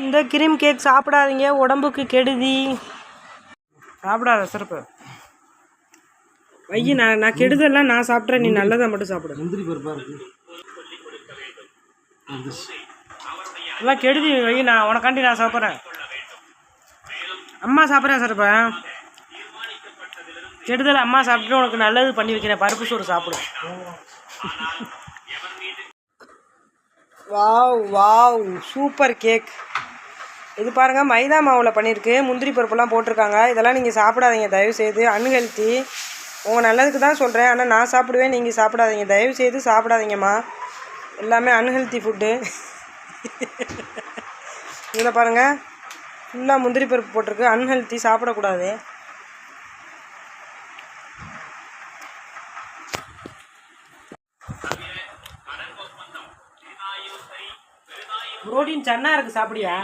இந்த cream cake சாப்பிடாதீங்க, உடம்புக்கு கெடுதி. சாப்பிடாத சிறப்பு வையி. நான் கெடுதெல்லாம் நான் சாப்பிட்றேன், நீ நல்லதை மட்டும் சாப்பிடு. முந்திரி பருப்பாக இருக்குது எல்லாம் கெடுதி வையி. நான் உனக்காண்டி நான் சாப்பிட்றேன். அம்மா சாப்பிட்றேன் சிறப்ப. கெடுதல் அம்மா சாப்பிட்டு உனக்கு நல்லது பண்ணி வைக்கிறேன். பருப்பு சோறு சாப்பிடு. Wow wow, super cake. இது பாருங்கள், மைதா மாவில் பண்ணியிருக்கு. முந்திரி பருப்புலாம் போட்டிருக்காங்க. இதெல்லாம் நீங்கள் சாப்பிடாதீங்க தயவுசெய்து, அன்ஹெல்த்தி. உங்கள் நல்லதுக்கு தான் சொல்கிறேன், ஆனால் நான் சாப்பிடுவேன், நீங்கள் சாப்பிடாதீங்க. தயவுசெய்து சாப்பிடாதீங்கம்மா, எல்லாமே அன்ஹெல்த்தி ஃபுட்டு. இதில் பாருங்கள், ஃபுல்லாக முந்திரி பருப்பு போட்டிருக்கு. அன்ஹெல்த்தி, சாப்பிடக்கூடாது. புரோட்டீன் சன்னா இருக்குது, சாப்பிடியா?